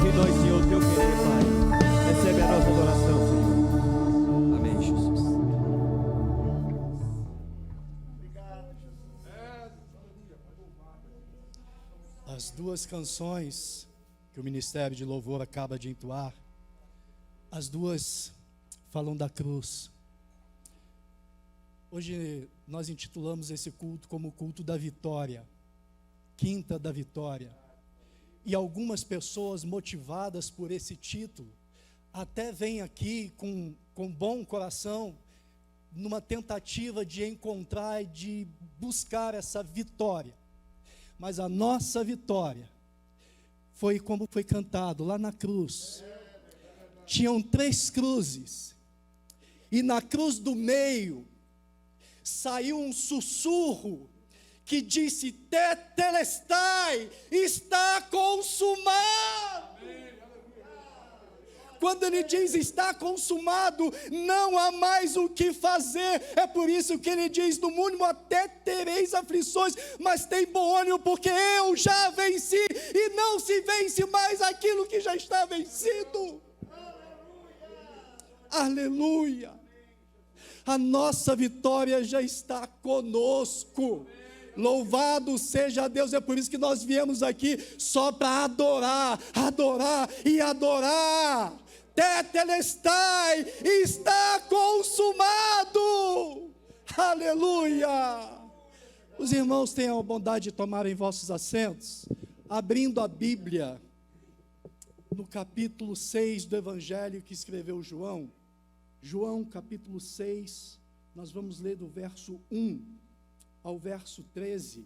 em nós, Senhor, o teu querer, Pai. Recebe a nossa adoração, Senhor. Amém, Jesus. As duas canções que o Ministério de Louvor acaba de entoar, as duas falam da cruz. Hoje nós intitulamos esse culto como o culto da vitória, quinta da vitória. E algumas pessoas motivadas por esse título, até vêm aqui com bom coração, numa tentativa de encontrar e de buscar essa vitória. Mas a nossa vitória foi como foi cantado lá na cruz. Tinham 3 cruzes, e na cruz do meio saiu um sussurro que disse: Tetelestai, está consumado. Quando ele diz está consumado, não há mais o que fazer. É por isso que ele diz: no mundo até tereis aflições, mas tem bom ânimo, porque eu já venci, e não se vence mais aquilo que já está vencido. Aleluia! A nossa vitória já está conosco. Louvado seja Deus. É por isso que nós viemos aqui só para adorar, adorar e adorar. Tetelestai, está consumado. Aleluia. Os irmãos tenham a bondade de tomarem vossos assentos, abrindo a Bíblia no capítulo 6 do Evangelho que escreveu João. João capítulo 6, nós vamos ler do verso 1 ao verso 13,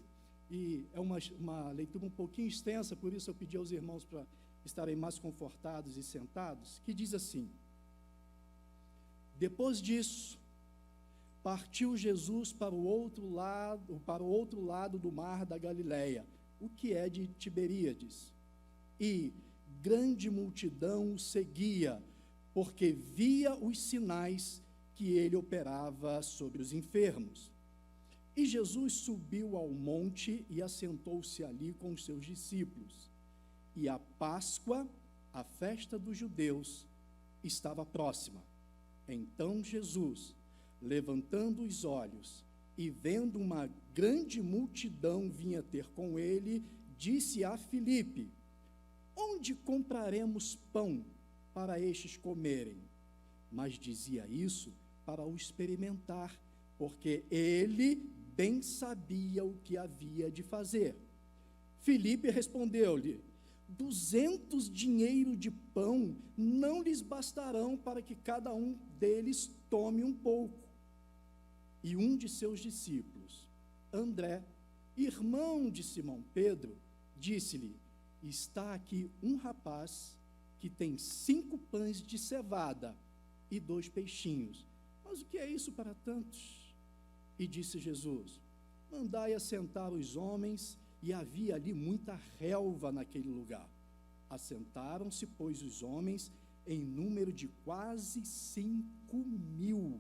e é uma leitura um pouquinho extensa, por isso eu pedi aos irmãos para estarem mais confortados e sentados, que diz assim: depois disso, partiu Jesus para o outro lado do mar da Galileia, o que é de Tiberíades, e grande multidão o seguia, porque via os sinais que ele operava sobre os enfermos. E Jesus subiu ao monte e assentou-se ali com os seus discípulos. E a Páscoa, a festa dos judeus, estava próxima. Então Jesus, levantando os olhos e vendo uma grande multidão vinha ter com ele, disse a Filipe: onde compraremos pão para estes comerem? Mas dizia isso para o experimentar, porque ele bem sabia o que havia de fazer. Filipe respondeu-lhe: 200 dinheiros de pão não lhes bastarão para que cada um deles tome um pouco. E um de seus discípulos, André, irmão de Simão Pedro, disse-lhe: está aqui um rapaz que tem 5 pães de cevada e 2 peixinhos. Mas o que é isso para tantos? E disse Jesus: mandai assentar os homens. E havia ali muita relva naquele lugar. Assentaram-se, pois, os homens em número de quase 5.000.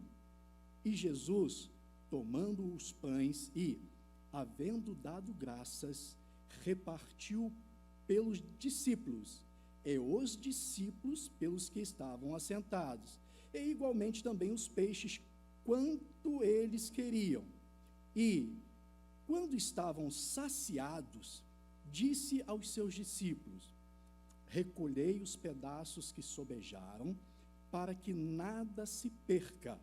E Jesus, tomando os pães e, havendo dado graças, repartiu pelos discípulos, e os discípulos pelos que estavam assentados, e igualmente também os peixes, quanto eles queriam. E, quando estavam saciados, disse aos seus discípulos: recolhei os pedaços que sobejaram, para que nada se perca.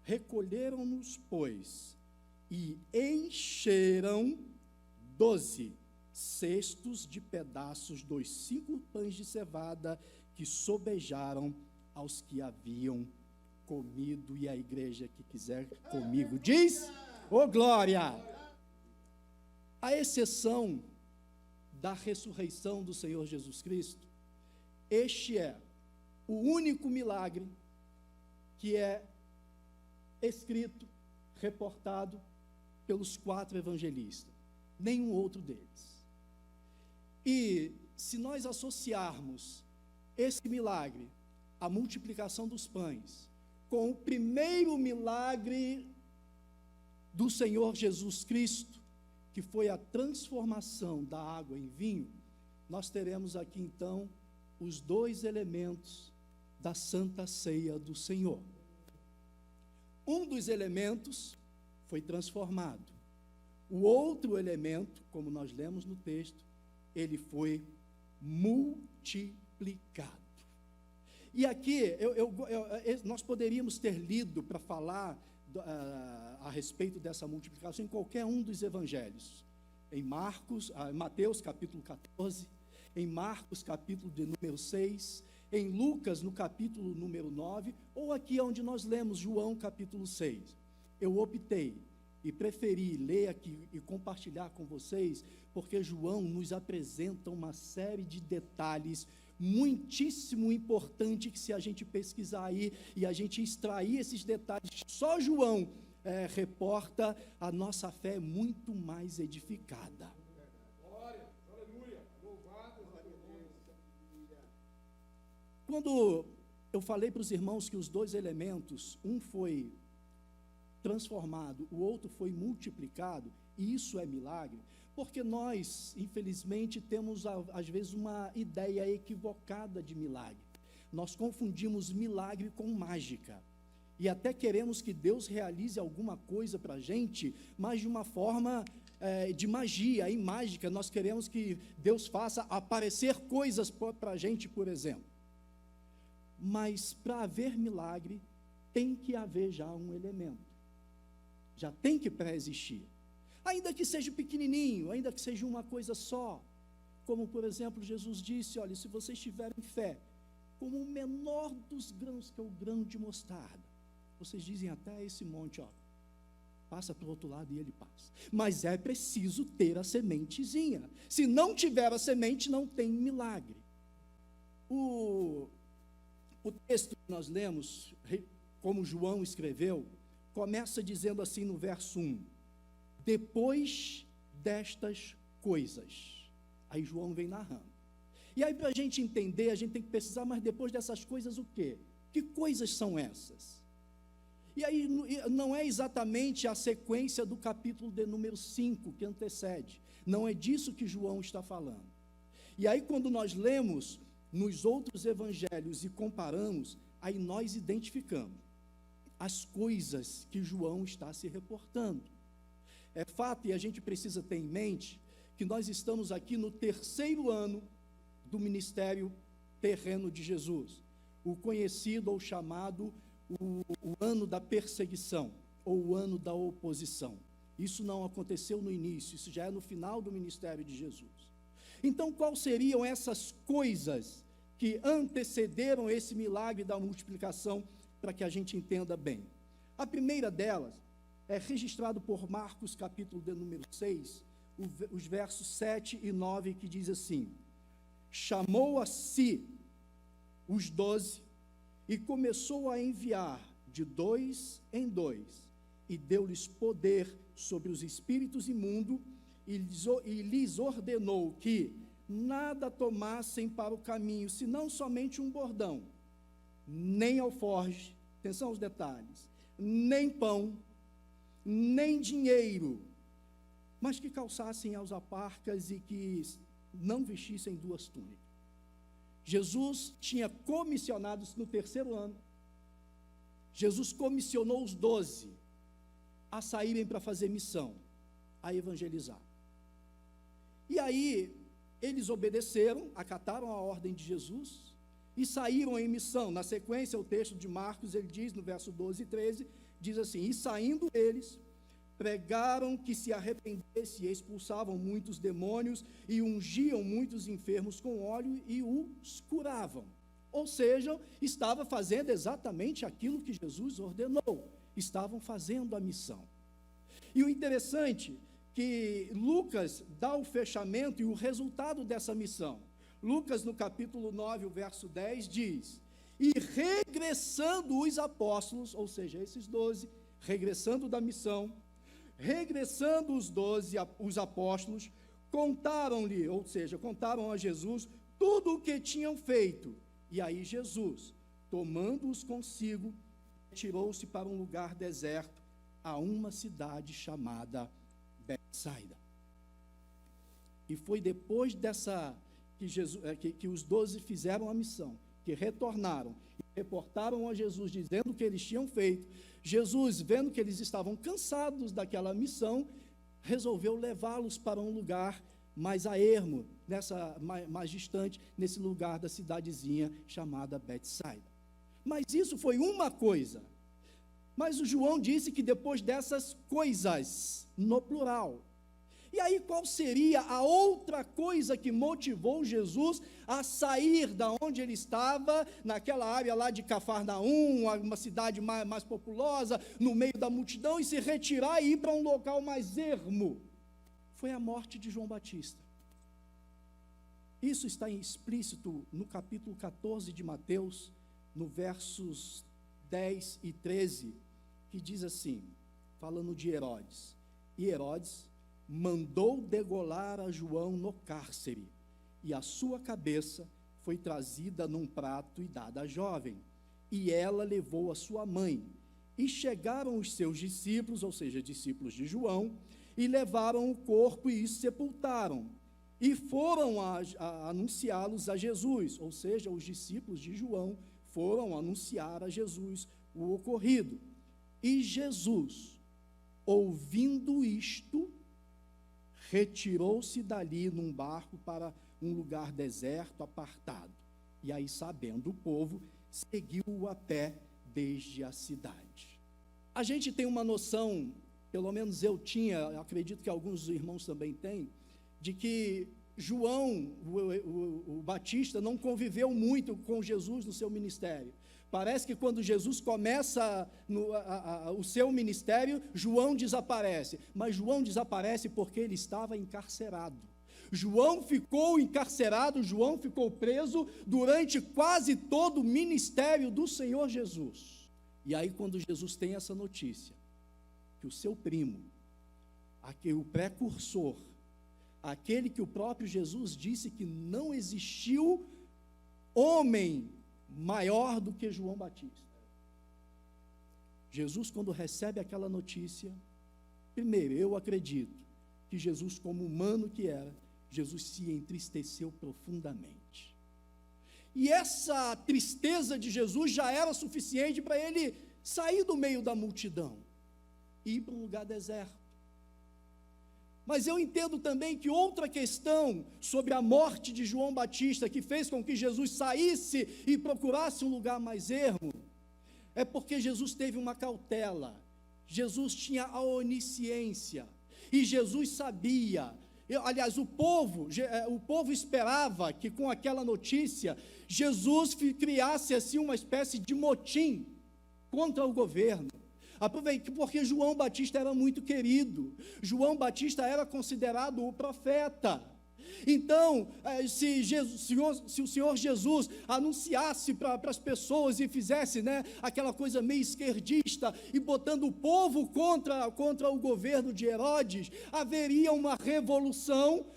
Recolheram-nos, pois, e encheram 12 cestos de pedaços dos 5 pães de cevada que sobejaram aos que haviam comido. E a igreja que quiser comigo diz: ô glória! À exceção da ressurreição do Senhor Jesus Cristo, este é o único milagre que é escrito, reportado pelos 4 evangelistas, nenhum outro deles. E se nós associarmos esse milagre, a multiplicação dos pães, com o primeiro milagre do Senhor Jesus Cristo, que foi a transformação da água em vinho, nós teremos aqui então os dois elementos da Santa Ceia do Senhor. Um dos elementos foi transformado. O outro elemento, como nós lemos no texto, ele foi multiplicado. E aqui, nós poderíamos ter lido para falar a respeito dessa multiplicação em qualquer um dos evangelhos. Em Mateus capítulo 14, em Marcos capítulo de número 6, em Lucas no capítulo número 9, ou aqui onde nós lemos João capítulo 6. Eu optei e preferi ler aqui e compartilhar com vocês, porque João nos apresenta uma série de detalhes muitíssimo importante, que se a gente pesquisar aí e a gente extrair esses detalhes, só João reporta, a nossa fé muito mais edificada. Glória, aleluia, louvado, aleluia. Quando eu falei para os irmãos que os dois elementos, um foi transformado, o outro foi multiplicado, e isso é milagre, porque nós, infelizmente, temos às vezes uma ideia equivocada de milagre. Nós confundimos milagre com mágica, e até queremos que Deus realize alguma coisa para a gente, mas de uma forma de magia, em mágica, nós queremos que Deus faça aparecer coisas para a gente, por exemplo. Mas para haver milagre, tem que haver já um elemento. Já tem que pré-existir. Ainda que seja pequenininho, ainda que seja uma coisa só. Como, por exemplo, Jesus disse, olha, se vocês tiverem fé, como o menor dos grãos, que é o grão de mostarda, vocês dizem até esse monte, ó, passa para o outro lado e ele passa. Mas é preciso ter a sementezinha. Se não tiver a semente, não tem milagre. O texto que nós lemos, como João escreveu, começa dizendo assim no verso 1, depois destas coisas. Aí João vem narrando. E aí para a gente entender, a gente tem que precisar, mas depois dessas coisas o quê? Que coisas são essas? E aí não é exatamente a sequência do capítulo de número 5 que antecede. Não é disso que João está falando. E aí quando nós lemos nos outros evangelhos e comparamos, aí nós identificamos as coisas que João está se reportando. É fato, e a gente precisa ter em mente, que nós estamos aqui no 3º ano do ministério terreno de Jesus, o conhecido ou chamado o ano da perseguição, ou o ano da oposição. Isso não aconteceu no início, isso já é no final do ministério de Jesus. Então, quais seriam essas coisas que antecederam esse milagre da multiplicação, para que a gente entenda bem? A primeira delas é registrado por Marcos, capítulo de número 6, os versos 7 e 9, que diz assim: chamou a si os 12 e começou a enviar de 2 em 2, e deu-lhes poder sobre os espíritos imundos, e lhes ordenou que nada tomassem para o caminho, senão somente um bordão, nem alforje, atenção aos detalhes, nem pão, nem dinheiro, mas que calçassem as alparcas e que não vestissem 2 túnicas. Jesus tinha comissionado no 3º ano. Jesus comissionou os 12 a saírem para fazer missão, a evangelizar. E aí, eles obedeceram, acataram a ordem de Jesus e saíram em missão. Na sequência, o texto de Marcos, ele diz, no verso 12 e 13, diz assim: e saindo eles, pregaram que se arrependesse, e expulsavam muitos demônios, e ungiam muitos enfermos com óleo, e os curavam. Ou seja, estava fazendo exatamente aquilo que Jesus ordenou, estavam fazendo a missão. E o interessante que Lucas dá o fechamento e o resultado dessa missão. Lucas, no capítulo 9, o verso 10, diz: e regressando os apóstolos, ou seja, esses 12, regressando da missão, regressando os 12, os apóstolos, contaram-lhe, ou seja, contaram a Jesus tudo o que tinham feito. E aí Jesus, tomando-os consigo, retirou-se para um lugar deserto, a uma cidade chamada Betsaida. E foi depois que os 12 fizeram a missão, que retornaram e reportaram a Jesus, dizendo o que eles tinham feito, Jesus, vendo que eles estavam cansados daquela missão, resolveu levá-los para um lugar mais a ermo, mais distante, nesse lugar da cidadezinha chamada Betsaida. Mas isso foi uma coisa. Mas o João disse que depois dessas coisas, no plural. E aí qual seria a outra coisa que motivou Jesus a sair da onde ele estava, naquela área lá de Cafarnaum, uma cidade mais populosa, no meio da multidão, e se retirar e ir para um local mais ermo? Foi a morte de João Batista. Isso está explícito no capítulo 14 de Mateus, no versos 10 e 13, que diz assim, falando de Herodes: e Herodes mandou degolar a João no cárcere, e a sua cabeça foi trazida num prato e dada à jovem, e ela levou a sua mãe. E chegaram os seus discípulos, ou seja, discípulos de João, e levaram o corpo e o sepultaram, e foram a anunciá-los a Jesus, ou seja, os discípulos de João foram anunciar a Jesus o ocorrido. E Jesus, ouvindo isto, retirou-se dali num barco para um lugar deserto, apartado. E aí, sabendo o povo, seguiu-o a pé desde a cidade. A gente tem uma noção, pelo menos eu tinha, acredito que alguns irmãos também têm, de que João, o Batista, não conviveu muito com Jesus no seu ministério. Parece que quando Jesus começa o seu ministério, João desaparece. Mas João desaparece porque ele estava encarcerado. João ficou encarcerado, João ficou preso durante quase todo o ministério do Senhor Jesus. E aí, quando Jesus tem essa notícia, que o seu primo, o precursor, aquele que o próprio Jesus disse que não existiu homem maior do que João Batista. Jesus, quando recebe aquela notícia, primeiro, eu acredito que Jesus, como humano que era, Jesus se entristeceu profundamente. E essa tristeza de Jesus já era suficiente para ele sair do meio da multidão e ir para um lugar deserto. Mas eu entendo também que outra questão sobre a morte de João Batista, que fez com que Jesus saísse e procurasse um lugar mais ermo, é porque Jesus teve uma cautela, Jesus tinha a onisciência, e Jesus sabia. Aliás, o povo esperava que com aquela notícia, Jesus criasse assim uma espécie de motim contra o governo. Porque João Batista era muito querido, João Batista era considerado o profeta. Então, se o Senhor Jesus anunciasse para as pessoas e fizesse, aquela coisa meio esquerdista e botando o povo contra o governo de Herodes, haveria uma revolução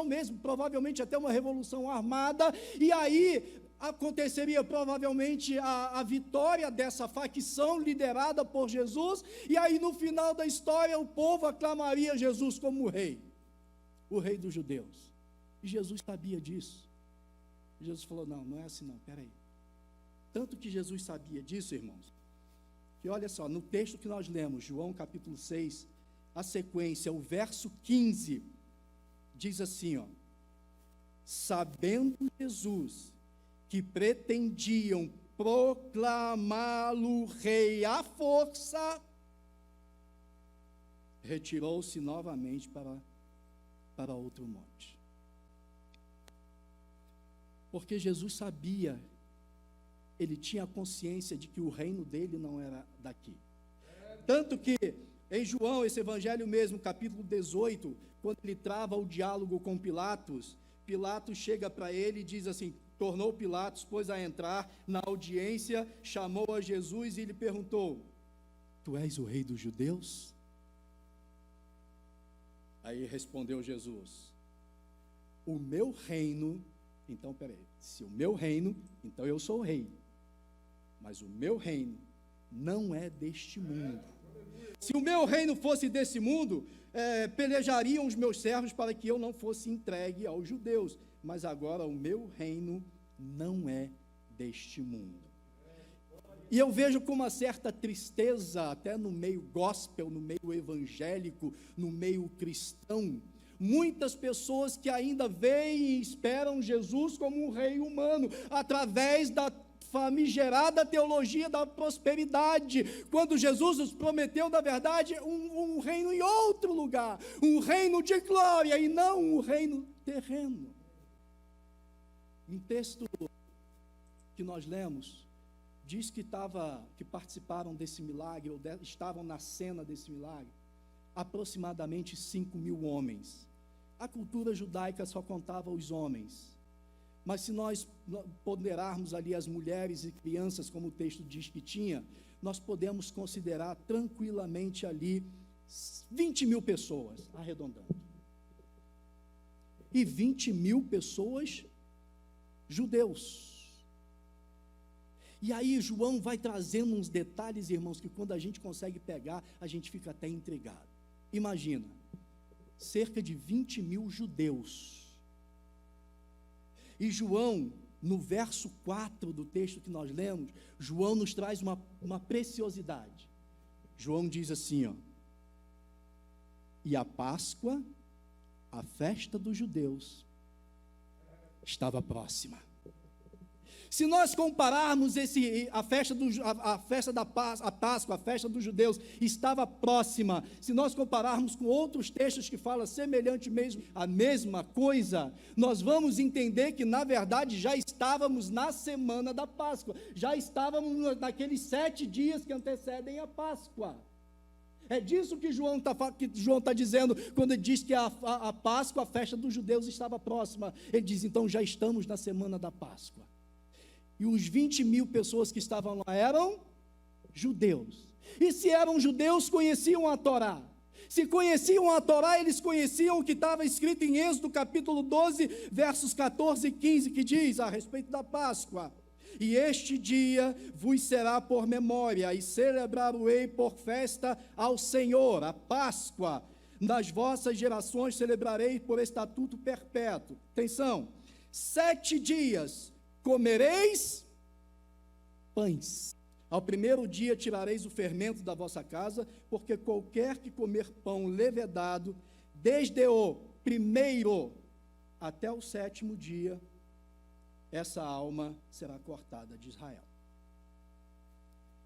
mesmo, provavelmente até uma revolução armada, e aí aconteceria provavelmente a vitória dessa facção liderada por Jesus, e aí no final da história o povo aclamaria Jesus como o rei dos judeus. E Jesus sabia disso. E Jesus falou: não é assim não, peraí. Tanto que Jesus sabia disso, irmãos, que olha só, no texto que nós lemos, João capítulo 6, a sequência, o verso 15, diz assim, sabendo Jesus que pretendiam proclamá-lo rei à força, retirou-se novamente para outro monte. Porque Jesus sabia, ele tinha consciência de que o reino dele não era daqui. Tanto que em João, esse evangelho mesmo, capítulo 18, quando ele trava o diálogo com Pilatos, Pilatos chega para ele e diz assim, tornou Pilatos, pois a entrar na audiência, chamou a Jesus e lhe perguntou: tu és o rei dos judeus? Aí respondeu Jesus: o meu reino, então peraí, se o meu reino, então eu sou o rei, mas o meu reino não é deste mundo. Se o meu reino fosse desse mundo, pelejariam os meus servos para que eu não fosse entregue aos judeus, mas agora o meu reino não é deste mundo. E eu vejo com uma certa tristeza, até no meio gospel, no meio evangélico, no meio cristão, muitas pessoas que ainda veem e esperam Jesus como um rei humano, através da famigerada teologia da prosperidade, quando Jesus nos prometeu, na verdade, um reino em outro lugar, um reino de glória e não um reino terreno. Um texto que nós lemos diz que participaram desse milagre, ou estavam na cena desse milagre, aproximadamente 5.000 homens. A cultura judaica só contava os homens, mas se nós ponderarmos ali as mulheres e crianças, como o texto diz que tinha, nós podemos considerar tranquilamente ali 20.000 pessoas, arredondando. E 20.000 pessoas judeus. E aí João vai trazendo uns detalhes, irmãos, que quando a gente consegue pegar, a gente fica até intrigado. Imagina, cerca de 20.000 judeus. E João, no verso 4 do texto que nós lemos, João nos traz uma preciosidade. João diz assim, ó: e a Páscoa, a festa dos judeus, estava próxima. Se nós compararmos a Páscoa, a festa dos judeus, estava próxima, se nós compararmos com outros textos que falam semelhante mesmo, a mesma coisa, nós vamos entender que, na verdade, já estávamos na semana da Páscoa, já estávamos naqueles 7 dias que antecedem a Páscoa. É disso que João está dizendo, quando ele diz que a Páscoa, a festa dos judeus, estava próxima. Ele diz, então, já estamos na semana da Páscoa. E os 20.000 pessoas que estavam lá eram judeus. E se eram judeus, conheciam a Torá. Se conheciam a Torá, eles conheciam o que estava escrito em Êxodo capítulo 12, versos 14 e 15, que diz a respeito da Páscoa: e este dia vos será por memória, e celebrar-o-ei por festa ao Senhor, a Páscoa. Nas vossas gerações celebrarei por estatuto perpétuo. Atenção, 7 dias comereis pães. Ao primeiro dia tirareis o fermento da vossa casa, porque qualquer que comer pão levedado, desde o primeiro até o 7º dia, essa alma será cortada de Israel.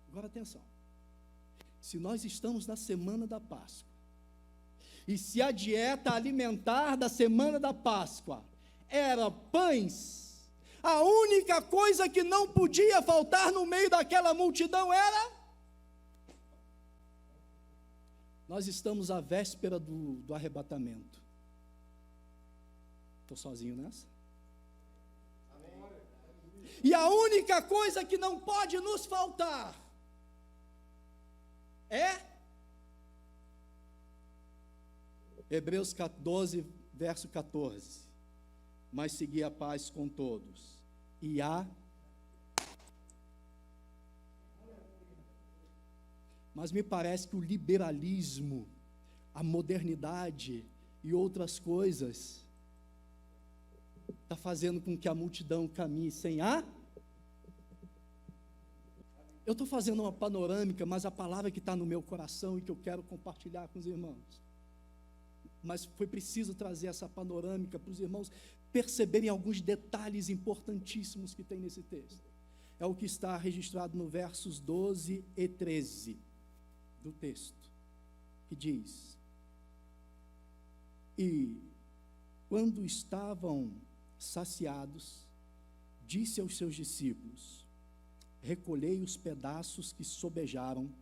Agora atenção, se nós estamos na semana da Páscoa, e se a dieta alimentar da semana da Páscoa era pães, a única coisa que não podia faltar no meio daquela multidão era... Nós estamos à véspera do arrebatamento. Estou sozinho nessa? E a única coisa que não pode nos faltar é Hebreus 12, verso 14. Mas segui a paz com todos. Mas me parece que o liberalismo, a modernidade e outras coisas está fazendo com que a multidão caminhe sem a... Eu estou fazendo uma panorâmica, mas a palavra que está no meu coração e que eu quero compartilhar com os irmãos. Mas foi preciso trazer essa panorâmica para os irmãos perceberem alguns detalhes importantíssimos que tem nesse texto. É o que está registrado no versos 12 e 13 do texto, que diz: e quando estavam saciados, disse aos seus discípulos: recolhei os pedaços que sobejaram,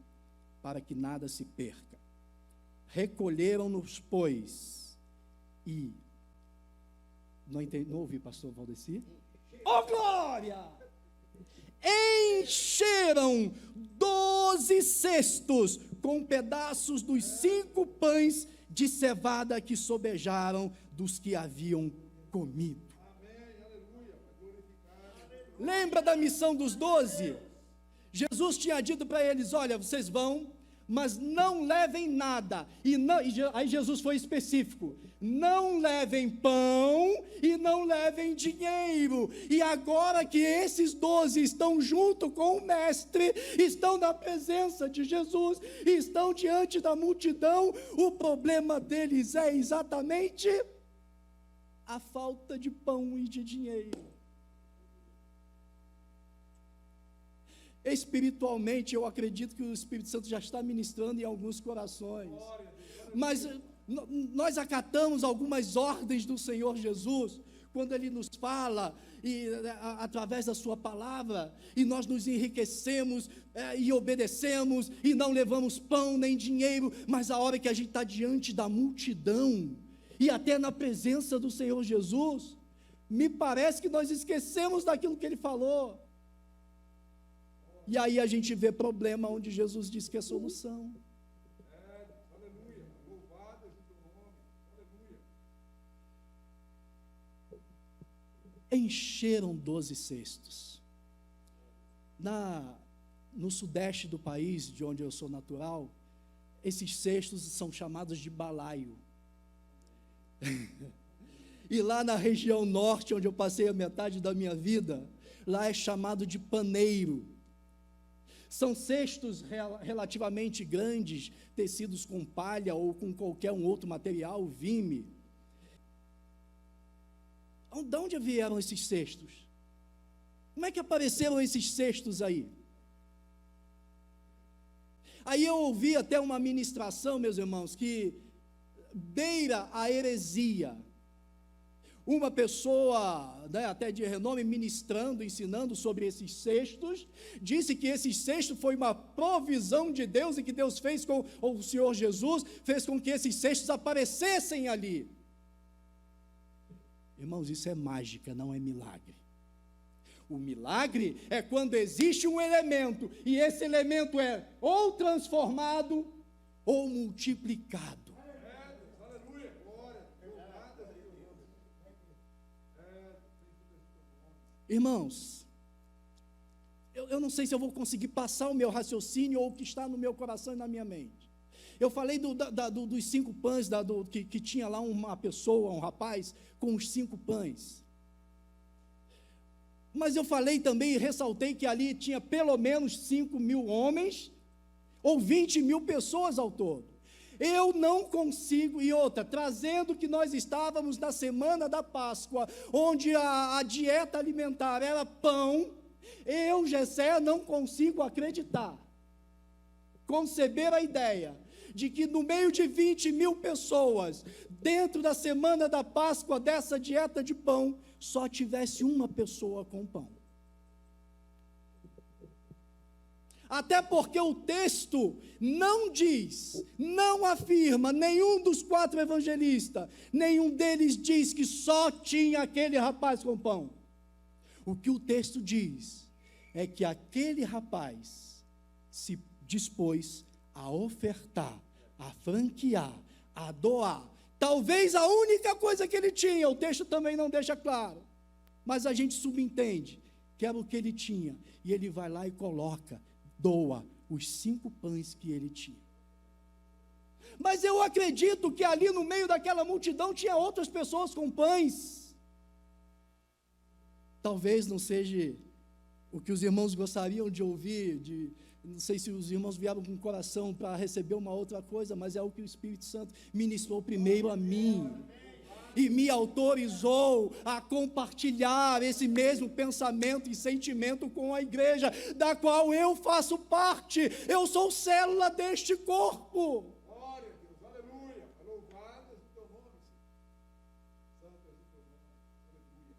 para que nada se perca. Recolheram-nos, pois, e... Não ouvi, pastor Valdeci? Oh, glória! Encheram 12 cestos com pedaços dos 5 pães de cevada que sobejaram dos que haviam comido. Lembra da missão dos 12? Jesus tinha dito para eles: olha, vocês vão mas não levem nada. Aí Jesus foi específico: não levem pão e não levem dinheiro. E agora que esses 12 estão junto com o Mestre, estão na presença de Jesus, estão diante da multidão, o problema deles é exatamente a falta de pão e de dinheiro. Espiritualmente, eu acredito que o Espírito Santo já está ministrando em alguns corações, mas nós acatamos algumas ordens do Senhor Jesus, quando Ele nos fala, através da sua palavra, e nós nos enriquecemos, e obedecemos, e não levamos pão nem dinheiro, mas a hora que a gente está diante da multidão, e até na presença do Senhor Jesus, me parece que nós esquecemos daquilo que Ele falou, e aí a gente vê problema onde Jesus diz que é solução. Aleluia. Louvado seja o teu nome. Aleluia. Encheram 12 cestos. No sudeste do país, de onde eu sou natural, esses cestos são chamados de balaio. E lá na região norte, onde eu passei a metade da minha vida, lá é chamado de paneiro. São cestos relativamente grandes, tecidos com palha ou com qualquer um outro material, vime. De onde vieram esses cestos? Como é que apareceram esses cestos aí? Aí eu ouvi até uma ministração, meus irmãos, que beira a heresia. Uma pessoa, até de renome, ministrando, ensinando sobre esses cestos, disse que esse cesto foi uma provisão de Deus, e que Deus fez com o Senhor Jesus, fez com que esses cestos aparecessem ali. Irmãos, isso é mágica, não é milagre. O milagre é quando existe um elemento, e esse elemento é ou transformado, ou multiplicado. Aleluia. Glória. Louvado seja o teu nome. Irmãos, eu não sei se eu vou conseguir passar o meu raciocínio ou o que está no meu coração e na minha mente. Eu falei dos 5 pães, que tinha lá uma pessoa, um rapaz, com os 5 pães. Mas eu falei também e ressaltei que ali tinha pelo menos 5.000 homens, ou 20.000 pessoas ao todo. Eu não consigo, e outra, trazendo que nós estávamos na semana da Páscoa, onde a dieta alimentar era pão, eu, Gessé, não consigo acreditar, conceber a ideia, de que no meio de 20.000 pessoas, dentro da semana da Páscoa, dessa dieta de pão, só tivesse uma pessoa com pão. Até porque o texto não diz, não afirma, nenhum dos 4 evangelistas, nenhum deles diz que só tinha aquele rapaz com pão. O que o texto diz é que aquele rapaz se dispôs a ofertar, a franquear, a doar. Talvez a única coisa que ele tinha, o texto também não deixa claro, mas a gente subentende que era o que ele tinha, e ele vai lá e coloca, doa os 5 pães que ele tinha. Mas eu acredito que ali no meio daquela multidão tinha outras pessoas com pães. Talvez não seja o que os irmãos gostariam de ouvir, não sei se os irmãos vieram com o coração para receber uma outra coisa, mas é o que o Espírito Santo ministrou primeiro a mim. E me autorizou a compartilhar esse mesmo pensamento e sentimento com a igreja, da qual eu faço parte. Eu sou célula deste corpo. Glória a Deus. Aleluia. Louvado seja o teu nome. Santo seja o teu nome. Aleluia.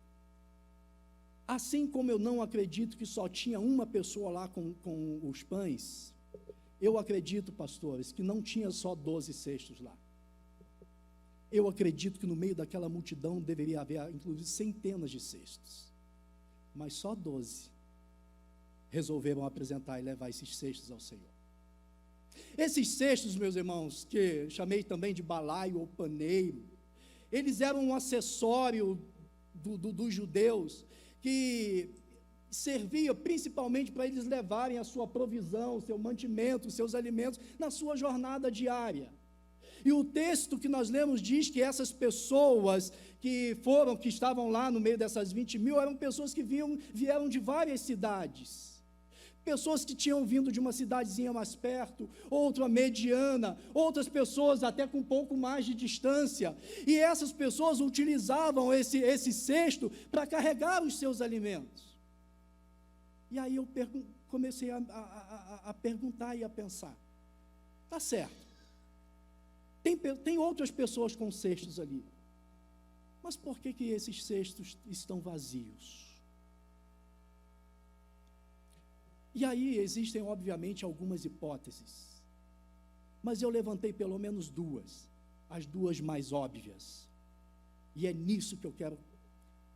Assim como eu não acredito que só tinha uma pessoa lá com os pães, eu acredito, pastores, que não tinha só 12 cestos lá. Eu acredito que no meio daquela multidão deveria haver, inclusive, centenas de cestos. Mas só 12 resolveram apresentar e levar esses cestos ao Senhor. Esses cestos, meus irmãos, que chamei também de balaio ou paneiro, eles eram um acessório dos judeus, que servia principalmente para eles levarem a sua provisão, o seu mantimento, os seus alimentos na sua jornada diária. E o texto que nós lemos diz que essas pessoas que estavam lá no meio dessas 20.000, eram pessoas que vieram de várias cidades. Pessoas que tinham vindo de uma cidadezinha mais perto, outra mediana, outras pessoas até com um pouco mais de distância. E essas pessoas utilizavam esse cesto para carregar os seus alimentos. E aí eu comecei a perguntar e a pensar, tá certo, tem outras pessoas com cestos ali, mas por que esses cestos estão vazios? E aí existem, obviamente, algumas hipóteses, mas eu levantei pelo menos duas, as duas mais óbvias, e é nisso que eu quero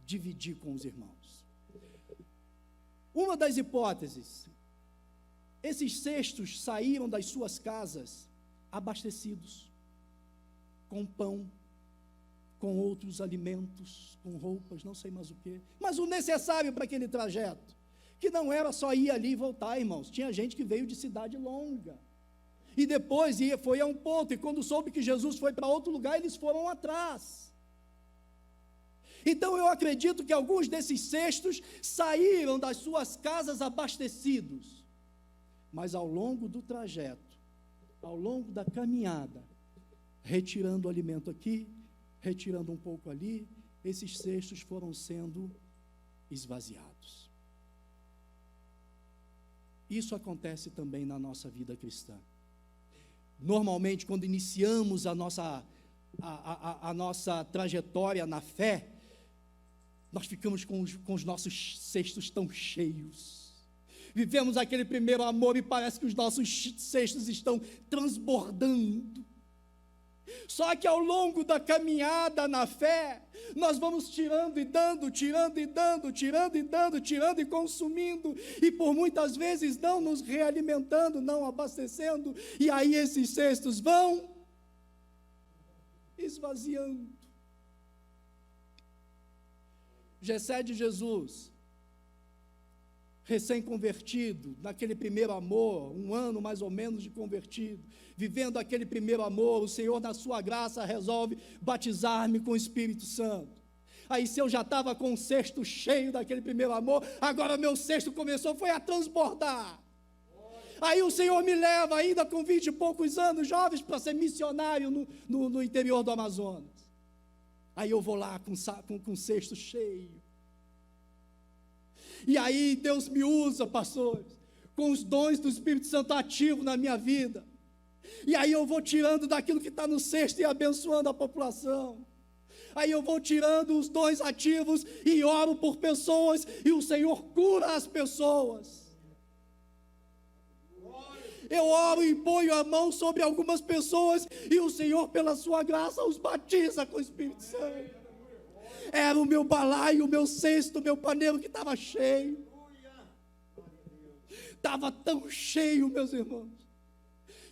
dividir com os irmãos. Uma das hipóteses, esses cestos saíram das suas casas abastecidos, com pão, com outros alimentos, com roupas, não sei mais o quê, mas o necessário para aquele trajeto, que não era só ir ali e voltar, irmãos, tinha gente que veio de cidade longa, e depois foi a um ponto, e quando soube que Jesus foi para outro lugar, eles foram atrás. Então eu acredito que alguns desses cestos saíram das suas casas abastecidos, mas ao longo do trajeto, ao longo da caminhada, retirando o alimento aqui, retirando um pouco ali, esses cestos foram sendo esvaziados. Isso acontece também na nossa vida cristã. Normalmente, quando iniciamos a nossa trajetória na fé, nós ficamos com os nossos cestos tão cheios. Vivemos aquele primeiro amor e parece que os nossos cestos estão transbordando. Só que ao longo da caminhada na fé, nós vamos tirando e dando, tirando e dando, tirando e dando, tirando e consumindo, e por muitas vezes não nos realimentando, não abastecendo, e aí esses cestos vão esvaziando. Jessé de Jesus, recém-convertido, naquele primeiro amor, 1 ano mais ou menos de convertido, vivendo aquele primeiro amor, o Senhor, na sua graça, resolve batizar-me com o Espírito Santo. Aí se eu já estava com o cesto cheio daquele primeiro amor, agora meu cesto foi a transbordar. Aí o Senhor me leva ainda com 20 e poucos anos, jovens, para ser missionário no interior do Amazonas. Aí eu vou lá com o cesto cheio. E aí Deus me usa, pastores, com os dons do Espírito Santo ativo na minha vida. E aí eu vou tirando daquilo que está no cesto e abençoando a população. Aí eu vou tirando os dons ativos e oro por pessoas, e o Senhor cura as pessoas. Eu oro e ponho a mão sobre algumas pessoas, e o Senhor, pela sua graça, os batiza com o Espírito Santo. Era o meu balaio, o meu cesto, o meu paneiro que estava cheio. Estava tão cheio, meus irmãos,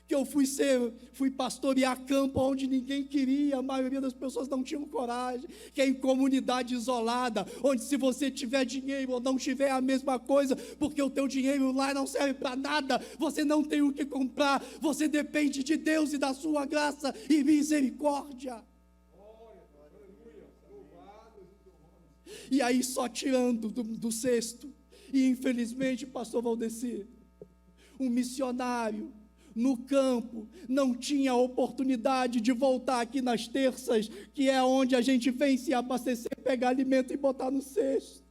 que eu fui pastorear campo onde ninguém queria, a maioria das pessoas não tinham coragem, que é em comunidade isolada, onde se você tiver dinheiro ou não tiver a mesma coisa, porque o teu dinheiro lá não serve para nada, você não tem o que comprar, você depende de Deus e da sua graça e misericórdia. E aí só tirando do cesto, e infelizmente, pastor Valdeci, um missionário no campo não tinha a oportunidade de voltar aqui nas terças, que é onde a gente vem se abastecer, pegar alimento e botar no cesto.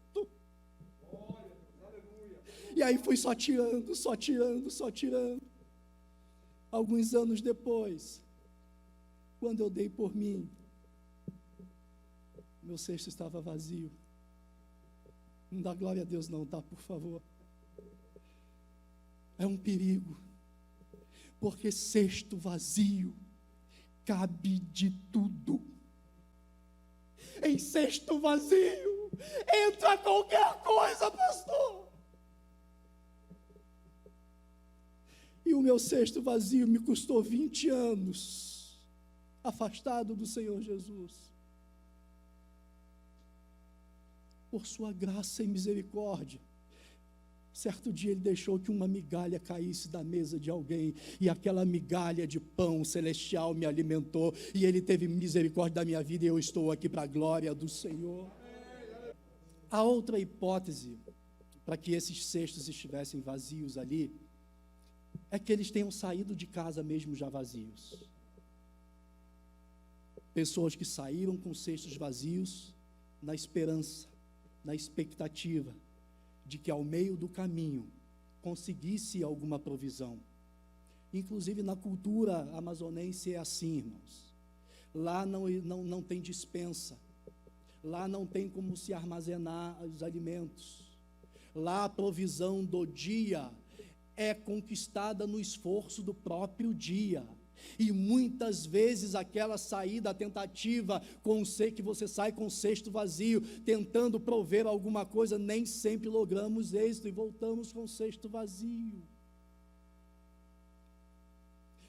E aí fui só tirando, só tirando, só tirando. Alguns anos depois, quando eu dei por mim, meu cesto estava vazio. Não dá glória a Deus não, tá? Por favor. É um perigo, porque cesto vazio cabe de tudo. Em cesto vazio entra qualquer coisa, pastor. E o meu cesto vazio me custou 20 anos, afastado do Senhor Jesus. Por sua graça e misericórdia, Certo dia ele deixou que uma migalha caísse da mesa de alguém, e aquela migalha de pão celestial me alimentou, e ele teve misericórdia da minha vida, e eu estou aqui para a glória do Senhor. A outra hipótese, para que esses cestos estivessem vazios ali, é que eles tenham saído de casa mesmo já vazios. Pessoas que saíram com cestos vazios, na esperança, na expectativa, de que ao meio do caminho conseguisse alguma provisão. Inclusive na cultura amazonense é assim, irmãos. Lá não tem despensa, lá não tem como se armazenar os alimentos. Lá a provisão do dia é conquistada no esforço do próprio dia. E muitas vezes aquela saída, a tentativa que você sai com o cesto vazio, tentando prover alguma coisa, nem sempre logramos êxito e voltamos com o cesto vazio.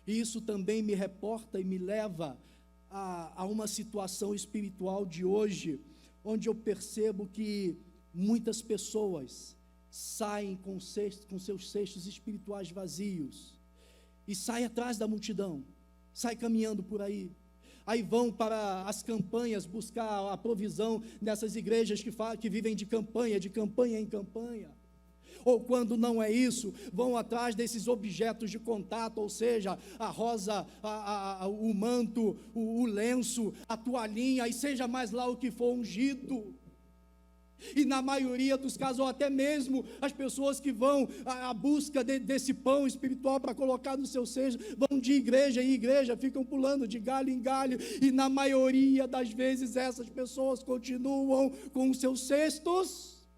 Isso também me reporta e me leva a uma situação espiritual de hoje, onde eu percebo que muitas pessoas saem com seus cestos espirituais vazios, e sai atrás da multidão, sai caminhando por aí. Aí vão para as campanhas buscar a provisão nessas igrejas que vivem de campanha em campanha. Ou quando não é isso, vão atrás desses objetos de contato, ou seja, a rosa, o manto, o lenço, a toalhinha, e seja mais lá o que for ungido. E na maioria dos casos, ou até mesmo as pessoas que vão à busca desse pão espiritual para colocar no seu cesto, vão de igreja em igreja, ficam pulando de galho em galho, e na maioria das vezes essas pessoas continuam com os seus cestos.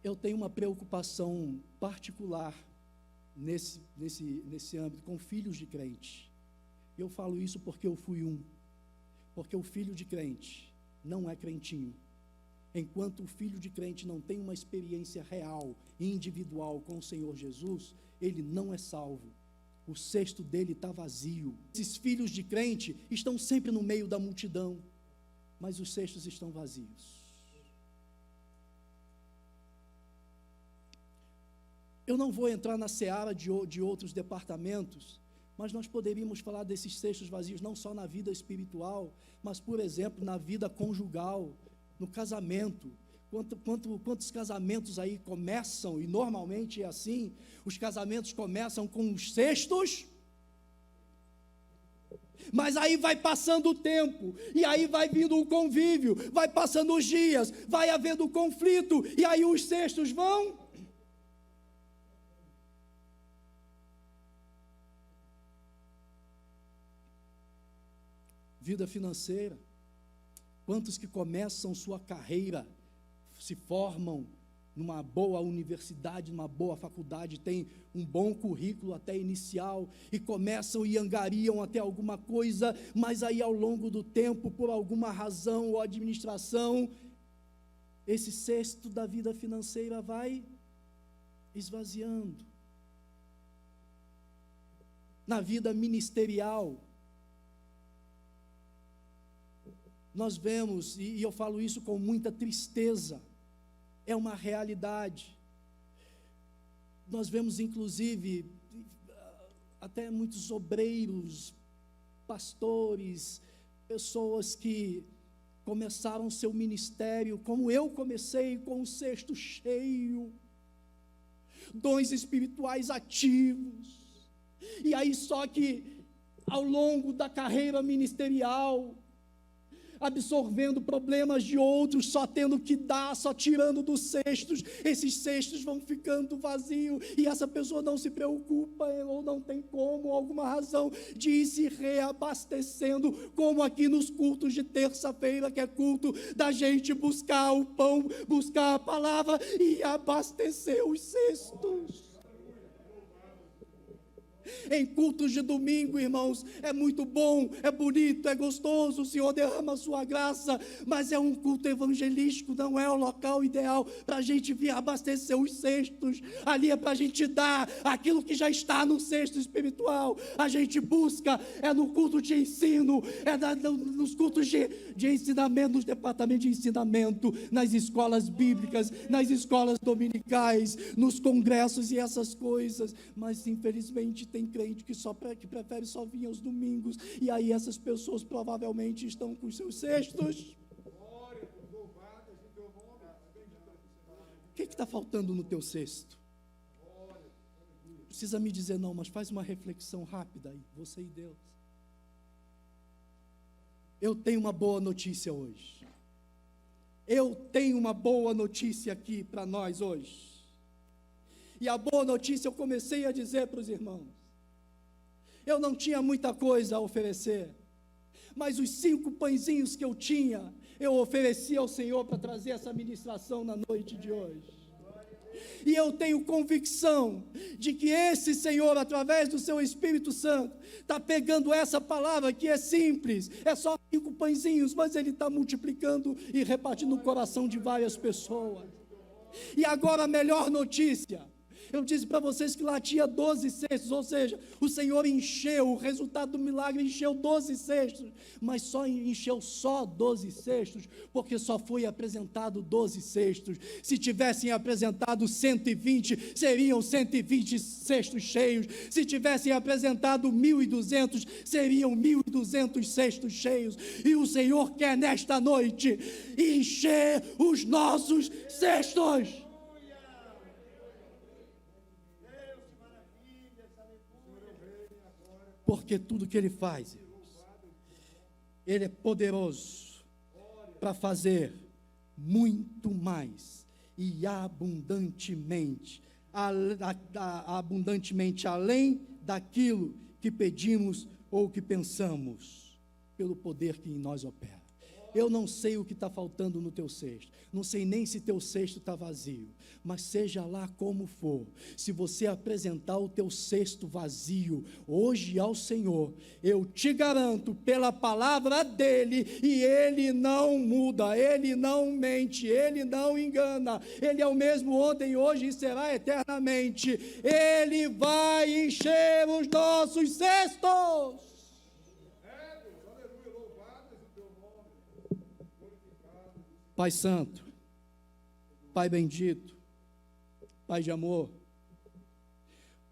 Eu tenho uma preocupação particular nesse âmbito, com filhos de crente. Eu falo isso porque eu fui um. Porque o filho de crente não é crentinho. Enquanto o filho de crente não tem uma experiência real, individual com o Senhor Jesus, ele não é salvo. O cesto dele está vazio. Esses filhos de crente estão sempre no meio da multidão, mas os cestos estão vazios. Eu não vou entrar na seara de outros departamentos, mas nós poderíamos falar desses cestos vazios não só na vida espiritual, mas, por exemplo, na vida conjugal, no casamento. Quantos casamentos aí começam, e normalmente é assim, os casamentos começam com os cestos, mas aí vai passando o tempo, e aí vai vindo o convívio, vai passando os dias, vai havendo conflito, e aí os cestos vão... Vida financeira, quantos que começam sua carreira, se formam numa boa universidade, numa boa faculdade, têm um bom currículo até inicial, e começam e angariam até alguma coisa, mas aí ao longo do tempo, por alguma razão ou administração, esse cesto da vida financeira vai esvaziando. Na vida ministerial, nós vemos, e eu falo isso com muita tristeza, é uma realidade. Nós vemos, inclusive, até muitos obreiros, pastores, pessoas que começaram seu ministério, como eu comecei, com um cesto cheio, dons espirituais ativos, e aí só que, ao longo da carreira ministerial, absorvendo problemas de outros, só tendo que dar, só tirando dos cestos, esses cestos vão ficando vazios, e essa pessoa não se preocupa, ou não tem como, alguma razão, de ir se reabastecendo, como aqui nos cultos de terça-feira, que é culto da gente buscar o pão, buscar a palavra, e abastecer os cestos. Em cultos de domingo, irmãos, é muito bom, é bonito, é gostoso, o Senhor derrama a sua graça, mas é um culto evangelístico, não é o local ideal para a gente vir abastecer os cestos. Ali é para a gente dar aquilo que já está no cesto espiritual. A gente busca, é no culto de ensino, nos cultos de ensinamento, nos departamentos de ensinamento, nas escolas bíblicas, nas escolas dominicais, nos congressos e essas coisas. Mas infelizmente tem crente que prefere só vir aos domingos, e aí essas pessoas provavelmente estão com os seus cestos. O que está faltando no teu cesto? Precisa me dizer não, mas faz uma reflexão rápida aí, você e Deus. Eu tenho uma boa notícia hoje. Eu tenho uma boa notícia aqui para nós hoje. E a boa notícia eu comecei a dizer para os irmãos. Eu não tinha muita coisa a oferecer, mas os 5 pãezinhos que eu tinha, eu ofereci ao Senhor para trazer essa ministração na noite de hoje. E eu tenho convicção de que esse Senhor, através do seu Espírito Santo, está pegando essa palavra que é simples, é só 5 pãezinhos, mas Ele está multiplicando e repartindo no coração de várias pessoas. E agora a melhor notícia. Eu disse para vocês que lá tinha 12 cestos, ou seja, o Senhor encheu, o resultado do milagre encheu 12 cestos, mas só encheu 12 cestos, porque só foi apresentado 12 cestos. Se tivessem apresentado 120, seriam 120 cestos cheios. Se tivessem apresentado 1.200, seriam 1.200 cestos cheios. E o Senhor quer nesta noite encher os nossos cestos. Porque tudo que Ele faz, Ele é poderoso para fazer muito mais e abundantemente, além daquilo que pedimos ou que pensamos, pelo poder que em nós opera. Eu não sei o que está faltando no teu cesto, não sei nem se teu cesto está vazio, mas seja lá como for, se você apresentar o teu cesto vazio hoje ao Senhor, eu te garanto pela palavra dEle, e Ele não muda, Ele não mente, Ele não engana, Ele é o mesmo ontem, hoje e será eternamente. Ele vai encher os nossos cestos. Pai Santo, Pai bendito, Pai de amor,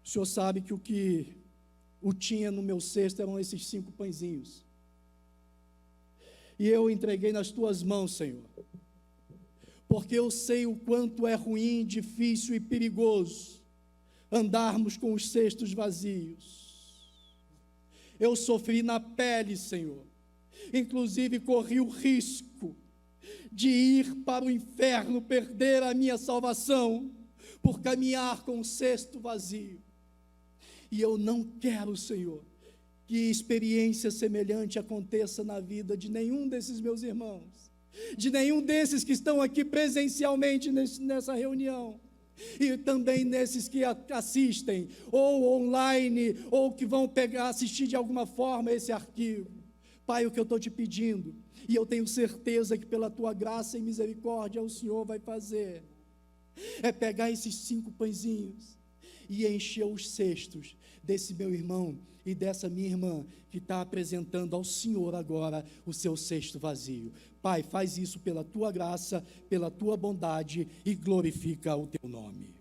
o Senhor sabe que o que tinha no meu cesto eram esses 5 pãezinhos, e eu entreguei nas Tuas mãos, Senhor, porque eu sei o quanto é ruim, difícil e perigoso andarmos com os cestos vazios. Eu sofri na pele, Senhor, inclusive corri o risco de ir para o inferno, perder a minha salvação, por caminhar com o cesto vazio. E eu não quero, Senhor, que experiência semelhante aconteça na vida de nenhum desses meus irmãos, de nenhum desses que estão aqui presencialmente nessa reunião, e também nesses que assistem, ou online, ou que vão assistir de alguma forma esse arquivo. Pai, o que eu estou te pedindo, e eu tenho certeza que pela Tua graça e misericórdia o Senhor vai fazer, é pegar esses 5 pãezinhos e encher os cestos desse meu irmão e dessa minha irmã que está apresentando ao Senhor agora o seu cesto vazio. Pai, faz isso pela Tua graça, pela Tua bondade, e glorifica o Teu nome.